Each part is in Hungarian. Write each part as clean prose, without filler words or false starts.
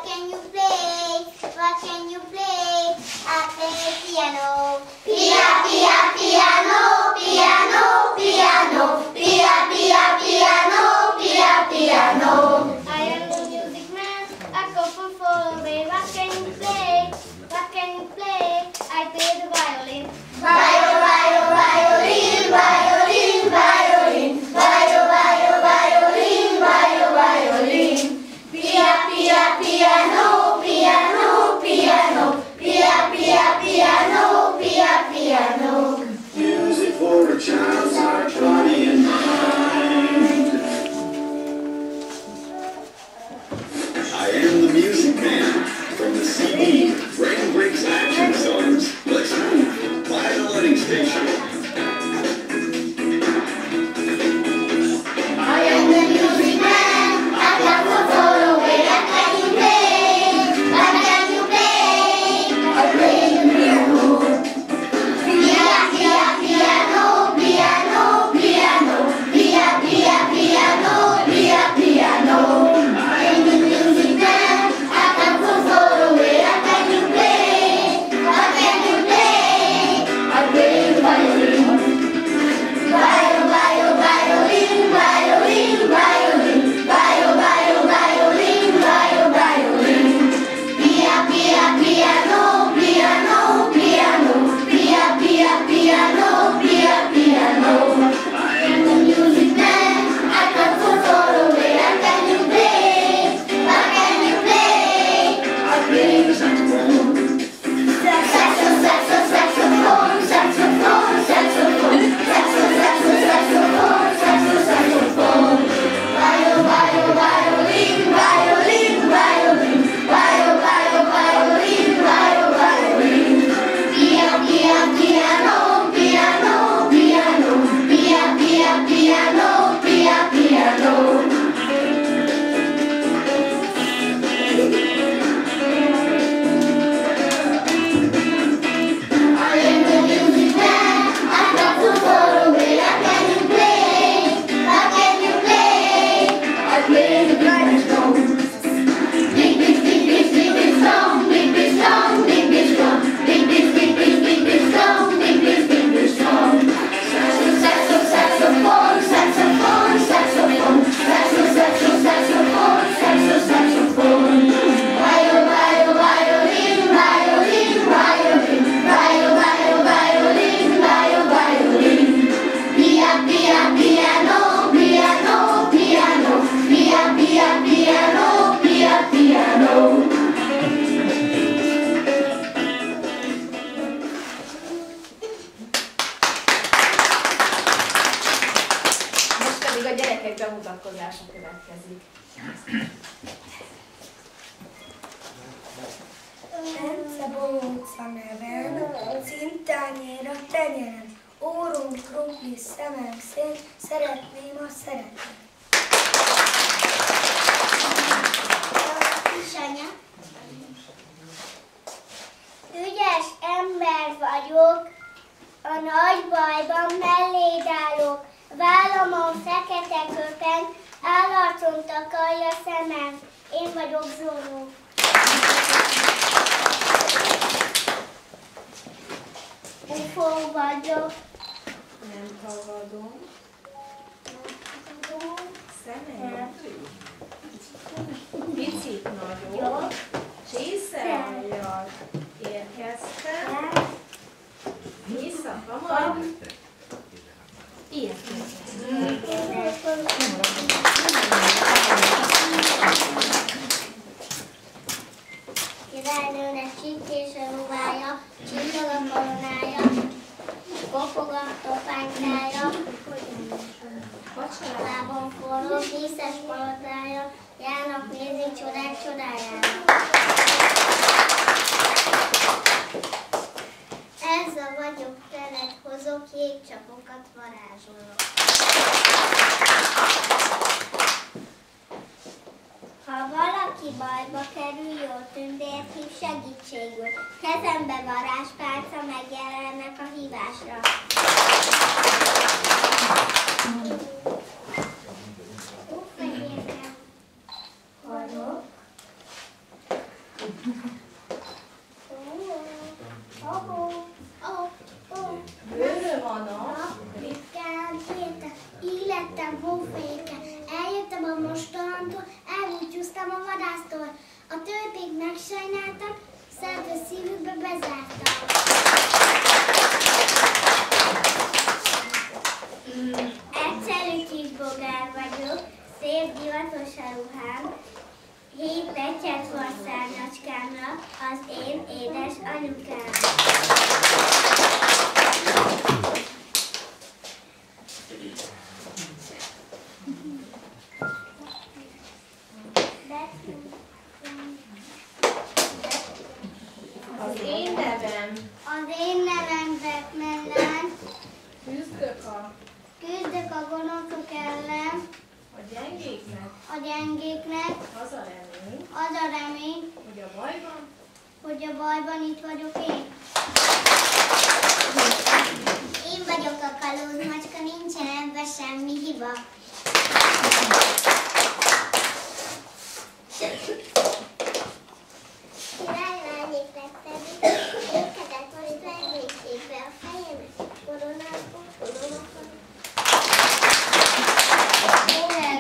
can you play? What can you play? I play piano. Pia, pia, piano, piano, piano. Pia, pia, piano, pia, piano. I am the music man. I go for away. What can you play? What can you play? I play the violin. Violin, violin, violin, violin. Violin, violin, violin. Pia, pia, piano, piano, piano. Pia, pia, piano, pia, piano. Music for a child's heart, body and mind. I am the music man from the CD Brain Breaks Action Songs. Let's move by the learning station. I am the music man. I come from far away. What can you play? What can you play? I play the piano. Pia, pia, piano, piano, piano. Pia, pia, piano, pia, piano. I am the music man. I come from far away. What can you play? What can you play? I play the violin. Violin, violin, violin, violin. Violin, violin, violin. Pia, pia, piano, piano, piano. Pia, pia, piano, pia, piano. I am the music man. I come from far away. What can you play? What can you play? I play the saxophone. Saxophone, saxophone, saxophone, saxophone, saxophone, saxophone. Violin, violin, violin, violin. Violin, violin. Pia, pia, piano, piano, piano. Pia, pia, piano, pia, piano. I am the music man. I come from far away. What can you play? What can you play? I play the blind stone. Big, big, big, big, big, big song. Big, big song. Big, big song. Big, big, big, big, big, big song. Big, big, big, big song. Saxophone, saxophone, saxophone, saxophone, saxophone, saxophone, saxophone. Violin, violin, violin, violin. Violin, violin. Pia, pia, piano, piano, piano. Pia, pia, piano, pia, piano. Most pedig a gyerekek bemutatkozása következik. Ence Bóca nevem, cintányéra tenyerem, órom krumpli, szemem szén, szeretném a szeretet. Kisanya. Ügyes ember vagyok, a nagy bajban melléd állok. Vállamon fekete köpen, állarcon takarja szemem. Én vagyok Zoró. Ufó vagyok. Nem tagadom. Szemem. Picit nagyobb. Csészeljjal érkeztem. Éjszaka majd. Ilyet Királynőnek csipkés a ruhája, csillog a koronája, kopog a topánkája, lábon forró, díszes palotája, járnak nézni csodák csodájára. Ezzel vagyok, telet hozok, jégcsapokat varázsolok. Ha valaki bajba kerül, jó tündért hív segítségül. Kezembe varázspálca, megjelennek a hívásra. Fehérke vagyok, megsajnáltak, szerte szívükbe bezártak. Egyszerű kis bogár vagyok, szép divatos a ruhám, 7 petyet van szárnyacskámra, az én édes anyukám. Az én nevem. Az én nevem Batman. Küzdök a gonoszok ellen, a gyengéknek, az a remény, hogy a bajban itt vagyok én. Én vagyok a kalóz macska, nincsen ebben semmi hiba. Királylányék lettem, ékezett most legvégségbe a fejemet, koronákon.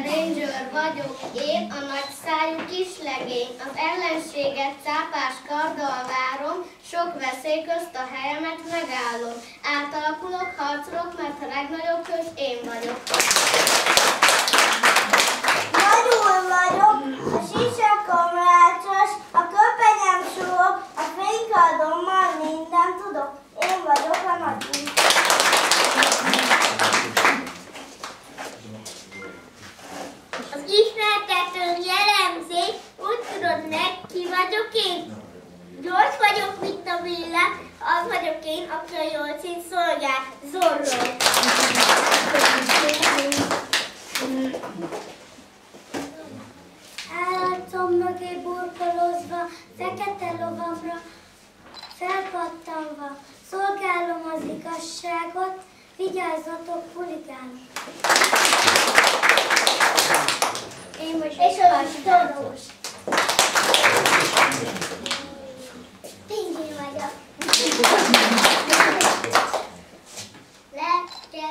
Ranger vagyok én, a nagy szájú kislegény. Az ellenséget cápás karddal várom, sok veszély közt a helyemet megállom. Átalakulok, harcolok, mert a legnagyobb hős én vagyok. Nagyul vagyok, a sisakom rácsos, a köpenyem súlyok, a fénykardommal mindent tudok. Én vagyok a nagy. Az ismertetőn jellemzés, úgy tudod meg, ki vagyok én. Gyors vagyok, mint a villám, az vagyok én, aki a jól szín szolgál, Zorro. Állarcom mögé burkolozva, fekete lovamra felpattanva, szolgálom az igazságot, vigyázzatok, huligánok! Én most és a torós. Pingvin vagyok. Lágya,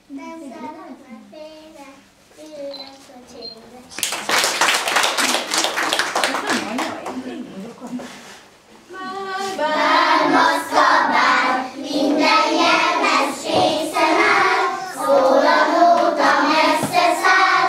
nem szállok már félre, ülök a csénybe. Bár szabár, minden jelmez készen áll, szól a nóta messze száll,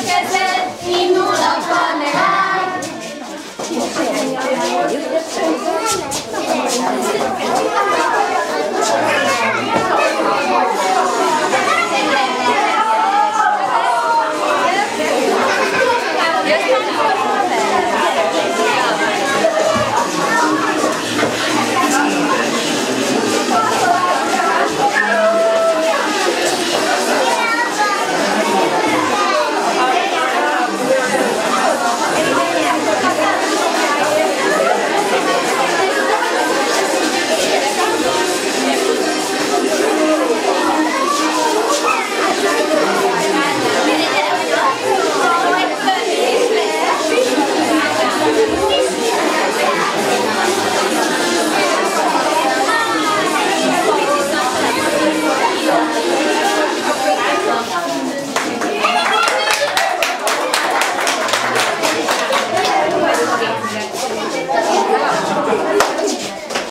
kezed, indul a kar, megáll.